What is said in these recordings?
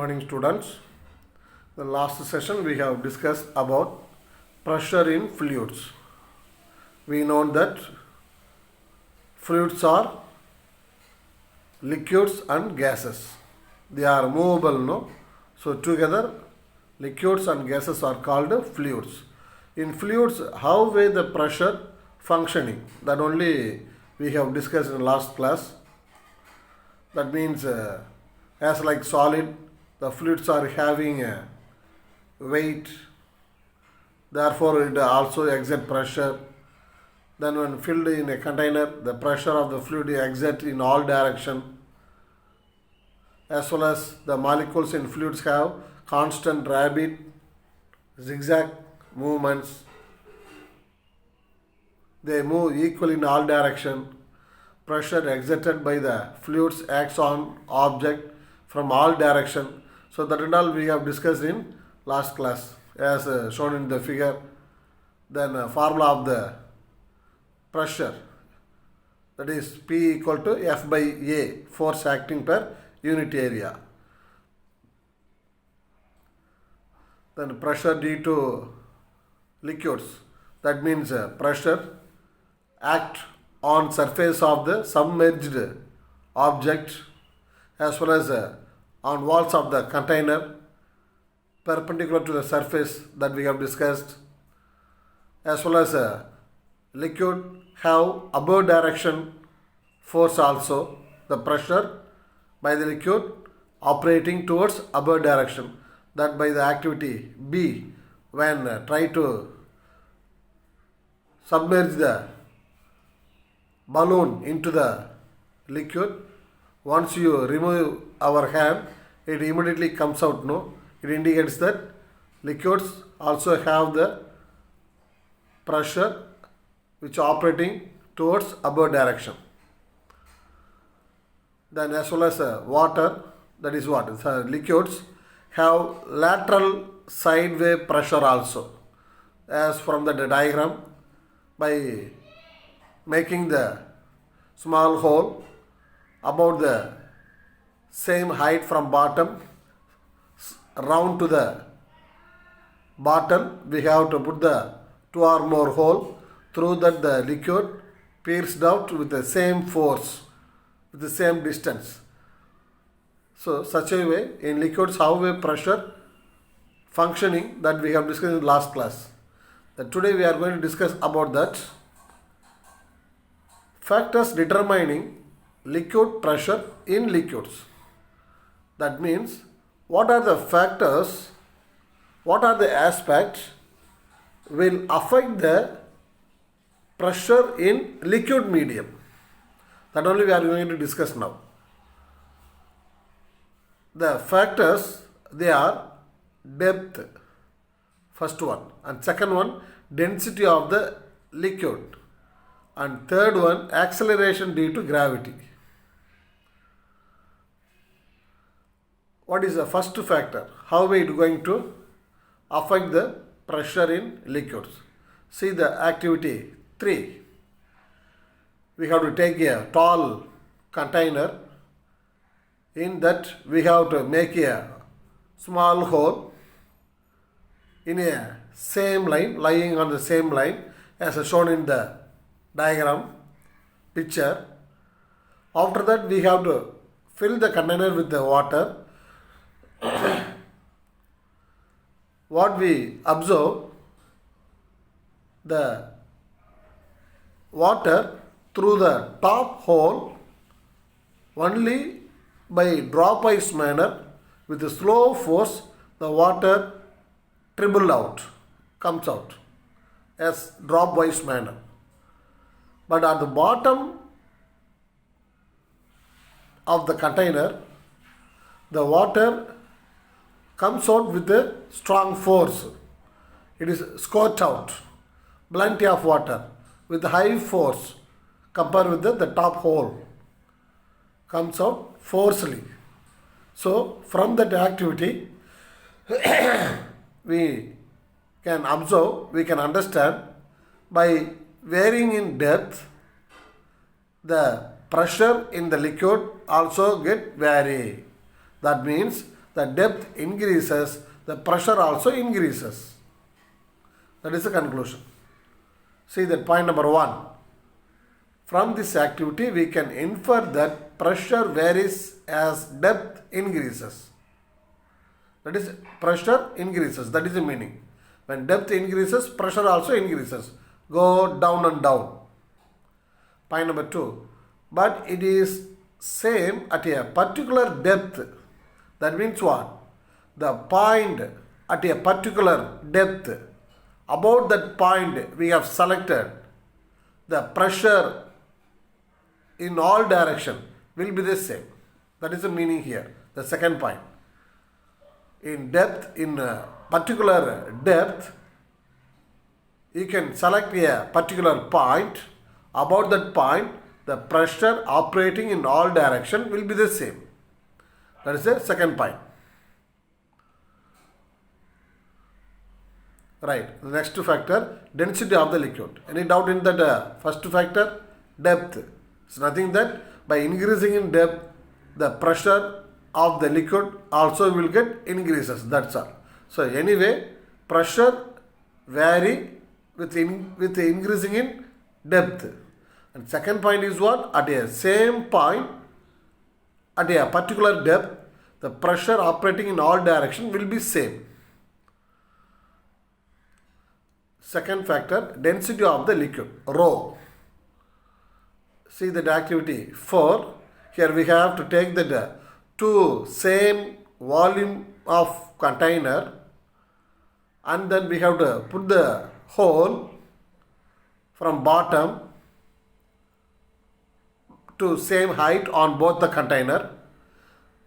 Morning students. The last session we have discussed about pressure in fluids. We know that fluids are liquids and gases. They are movable, no? So together liquids and gases are called fluids. In fluids, how way the pressure functioning? That only we have discussed in last class. That means as like solid, the fluids are having a weight, therefore it also exert pressure. Then when filled in a container, the pressure of the fluid exert in all direction, as well as the molecules in fluids have constant rapid zigzag movements. They move equally in all direction. Pressure exerted by the fluids acts on object from all direction. So that and all we have discussed in last class as shown in the figure. Then formula of the pressure, that is P equal to F by A, force acting per unit area. Then pressure due to liquids, that means pressure act on surface of the submerged object as well as on walls of the container perpendicular to the surface that we have discussed, as well as liquid have above direction force also, the pressure by the liquid operating towards above direction, that by the activity B when try to submerge the balloon into the liquid. Once you remove our hand, it immediately comes out, no? It indicates that liquids also have the pressure which operating towards above direction. Then as well as water, that is what? Liquids have lateral sideway pressure also, as from the diagram, by making the small hole about the same height from bottom round to the bottom, we have to put the two or more hole, through that the liquid pierced out with the same force, with the same distance. So such a way in liquids how way pressure functioning, that we have discussed in last class. That today we are going to discuss about that factors determining liquid pressure in liquids. That means what are the factors, what are the aspects will affect the pressure in liquid medium. That only we are going to discuss now. The factors, they are depth, first one, and second one density of the liquid, and third one acceleration due to gravity. What is the first factor? How are it going to affect the pressure in liquids? See the activity 3. We have to take a tall container. In that we have to make a small hole in a same line, lying on the same line as shown in the diagram picture. After that we have to fill the container with the water. What we observe, the water through the top hole only by drop-wise manner, with a slow force the water dribble out, comes out as drop-wise manner. But at the bottom of the container, the water comes out with a strong force. It is squirt out, plenty of water with high force compared with the top hole, comes out forcefully. So from that activity we can observe, we can understand, by varying in depth the pressure in the liquid also get vary. That means the depth increases, the pressure also increases. That is the conclusion. See that point number 1. From this activity, we can infer that pressure varies as depth increases. That is, pressure increases. That is the meaning. When depth increases, pressure also increases. Go down and down. Point number 2. But it is same at a particular depth. That means what? The point at a particular depth. About that point we have selected, the pressure in all direction will be the same. That is the meaning here. The second point. In depth, in a particular depth, you can select a particular point. About that point, the pressure operating in all direction will be the same. That is the second point. Right. The next factor, density of the liquid. Any doubt in that first factor? Depth. It's nothing that by increasing in depth, the pressure of the liquid also will get increases. That's all. So anyway, pressure vary with increasing in depth. And second point is what? At a same point, at a particular depth, the pressure operating in all direction will be same. Second factor, density of the liquid, rho. See that activity 4. Here we have to take the two same volume of container, and then we have to put the hole from bottom to same height on both the container.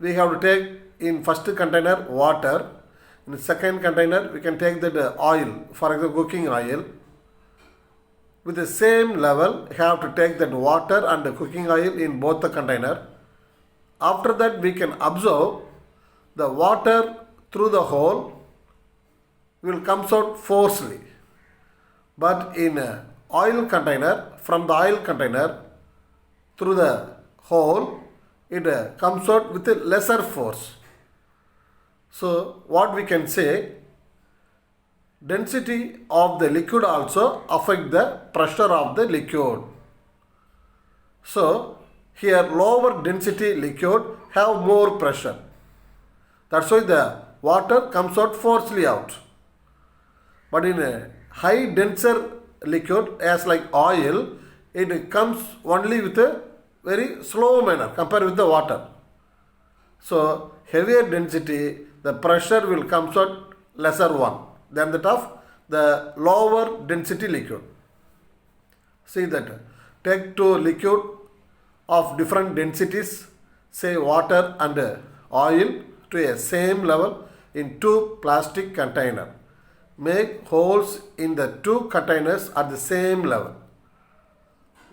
We have to take in first container water. In the second container, we can take the oil, for example, cooking oil. With the same level, you have to take that water and the cooking oil in both the container. After that, we can observe the water through the hole will come out forcefully. But in a oil container, from the oil container through the hole, it comes out with a lesser force. So what we can say, density of the liquid also affect the pressure of the liquid. So here lower density liquid have more pressure. That's why the water comes out forcefully out. But in a high denser liquid as like oil, it comes only with a very slow manner compared with the water. So heavier density, the pressure will come out lesser one than that of the lower density liquid. See that. Take two liquid of different densities, say water and oil, to a same level in two plastic container. Make holes in the two containers at the same level.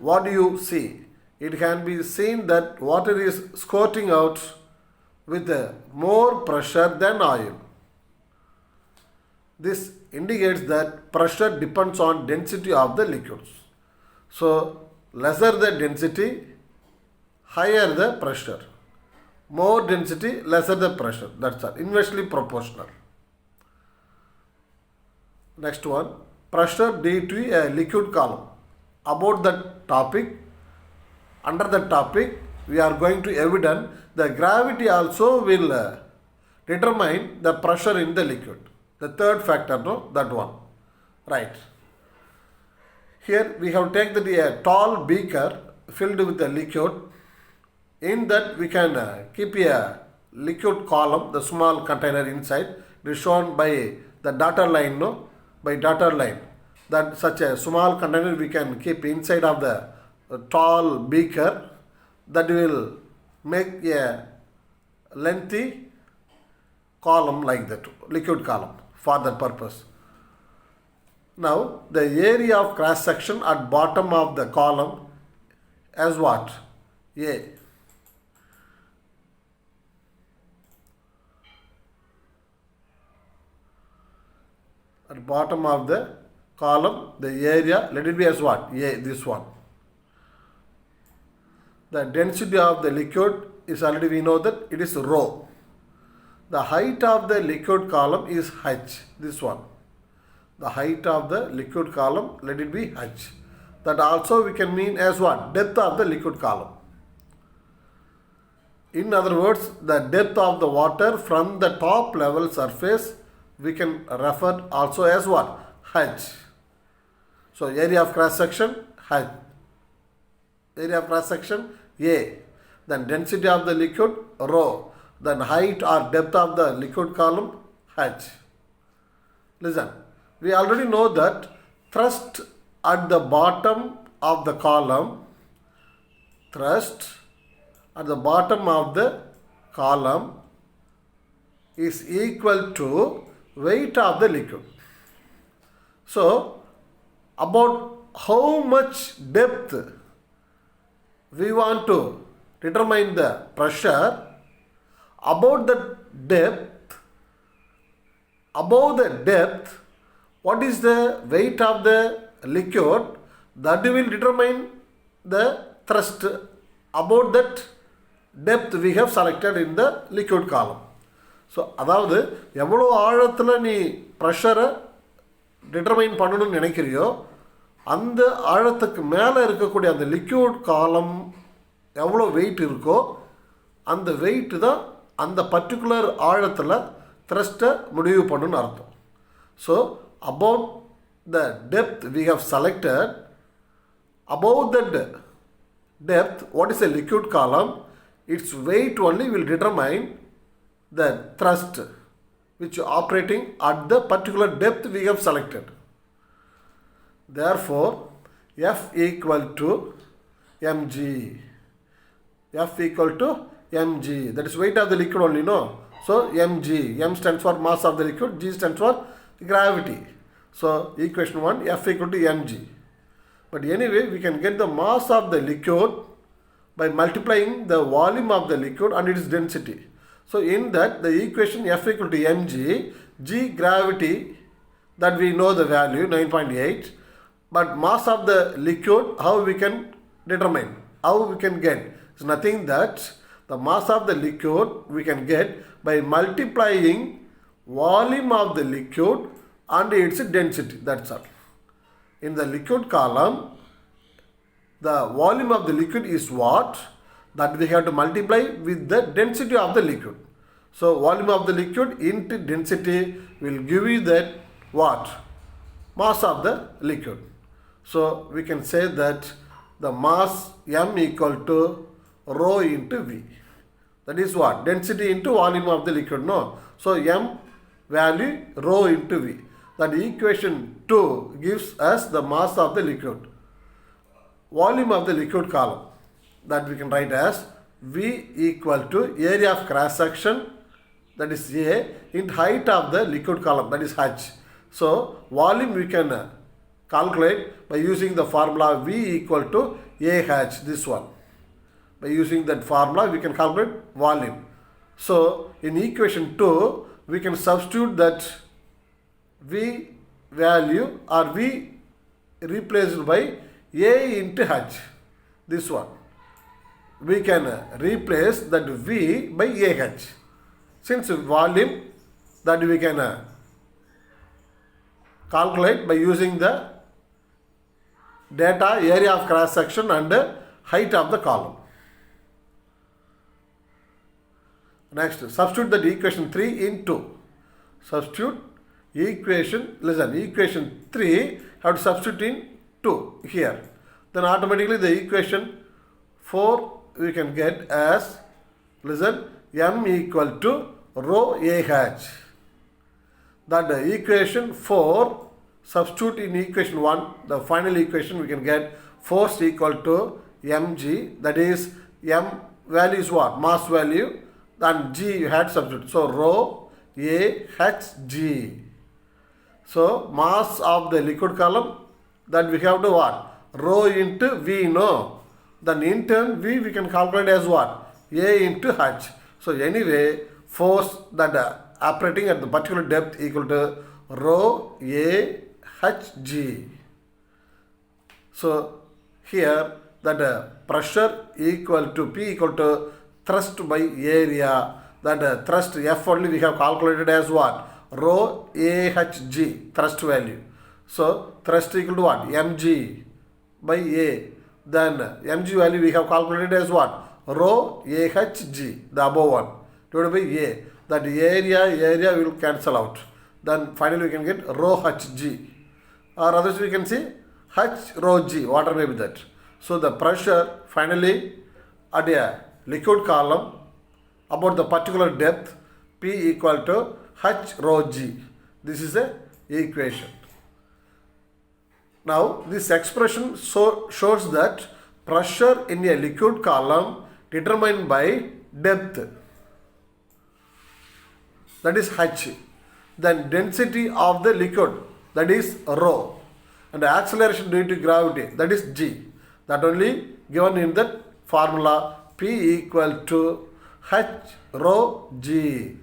What do you see? It can be seen that water is squirting out with more pressure than oil. This indicates that pressure depends on density of the liquids. So lesser the density, higher the pressure. More density, lesser the pressure. That's all. Inversely proportional. Next one, pressure due to a liquid column. About that topic, under the topic, we are going to evidence the gravity also will determine the pressure in the liquid. The third factor, no, that one. Right. Here we have taken a tall beaker filled with a liquid. In that we can keep a liquid column, the small container inside. It is shown by the dotted line, no? By dotted line. That such a small container we can keep inside of the tall beaker. That will make a lengthy column like that, liquid column, for that purpose. Now the area of cross section at bottom of the column as what? A. At bottom of the column, the area, let it be as what? A, this one. The density of the liquid is already, we know that it is rho. the height of the liquid column is h. This one. The height of the liquid column, let it be h. That also we can mean as what? Depth of the liquid column. In other words, the depth of the water from the top level surface we can refer also as what? H. So area of cross section H. Area of cross section A. Then density of the liquid rho. Then height or depth of the liquid column H. Listen, we already know that thrust at the bottom of the column, thrust at the bottom of the column is equal to weight of the liquid. So, about how much depth we want to determine the pressure, above the depth, what is the weight of the liquid, that will determine the thrust about that depth we have selected in the liquid column. So அதாவது எவ்வளோ ஆழத்தில் நீ ப்ரெஷரை determine பண்ணணும்னு நினைக்கிறியோ அந்த ஆழத்துக்கு மேலே இருக்கக்கூடிய அந்த லிக்யூட் காலம் எவ்வளோ வெயிட் இருக்கோ அந்த வெயிட்டு தான் அந்த பர்டிகுலர் ஆழத்தில் த்ரஸ்ட்டை முடிவு பண்ணுன்னு அர்த்தம். So about the depth we have selected, above that depth, what is a liquid column, its weight only will determine the thrust which is operating at the particular depth we have selected. Therefore, F equal to mg. F equal to mg. That is weight of the liquid only, no? So mg. M stands for mass of the liquid, g stands for gravity. So equation 1, F equal to mg. But anyway, we can get the mass of the liquid by multiplying the volume of the liquid and its density. So in that, the equation F equal to mg, g gravity, that we know the value 9.8, but mass of the liquid, how we can determine, how we can get? It's nothing that the mass of the liquid we can get by multiplying volume of the liquid and its density, that's all. In the liquid column, the volume of the liquid is what? That we have to multiply with the density of the liquid. So volume of the liquid into density will give you that what? Mass of the liquid. So we can say that the mass M equal to rho into V. That is what? Density into volume of the liquid, no? So M value rho into V. That equation 2 gives us the mass of the liquid. Volume of the liquid column, that we can write as V equal to area of cross section, that is A, in height of the liquid column, that is H. So volume we can calculate by using the formula V equal to AH, this one. By using that formula we can calculate volume. So in equation 2 we can substitute that V value or V replaced by A into H, this one. We can replace that V by AH. Since volume, that we can calculate by using the data area of cross section and height of the column. Next, substitute that equation 3 in 2. Substitute equation, listen, equation 3 have to substitute in 2 here. Then automatically the equation 4 we can get as, listen, M equal to rho AH. That the equation 4 substitute in equation 1, the final equation we can get force equal to mg, that is M value is what? Mass value, and g you had substitute. So rho AHG. So mass of the liquid column, that we have to what? Rho into V, no? Then in turn V we can calculate as what? A into H. So anyway, force that operating at the particular depth equal to rho AHG. So here that pressure equal to P equal to thrust by area, that thrust F only we have calculated as what? Rho AHG, thrust value. So thrust equal to what? mg by A. Then mg value we have calculated as what? Rho AHG, the above one, divided by A. That area will cancel out. Then finally we can get rho hg. Or others we can see h rho g, water may be that. So the pressure finally at a liquid column about the particular depth P equal to h rho g. This is the equation. Now this expression shows that pressure in a liquid column determined by depth, that is h, then density of the liquid, that is rho, and the acceleration due to gravity, that is g, that only given in that formula P equal to h rho g.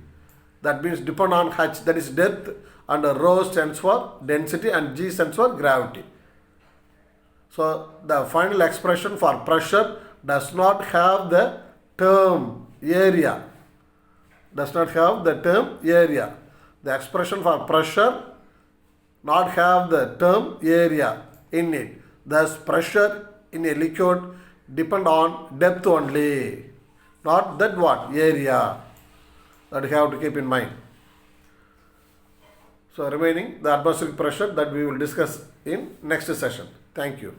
That means depend on h, that is depth, and rho stands for density and g stands for gravity. So the final expression for pressure does not have the term area. Does not have the term area. The expression for pressure not have the term area in it. Thus pressure in a liquid depend on depth only, not that what? Area. That you have to keep in mind. So remaining the atmospheric pressure that we will discuss in next session. Thank you.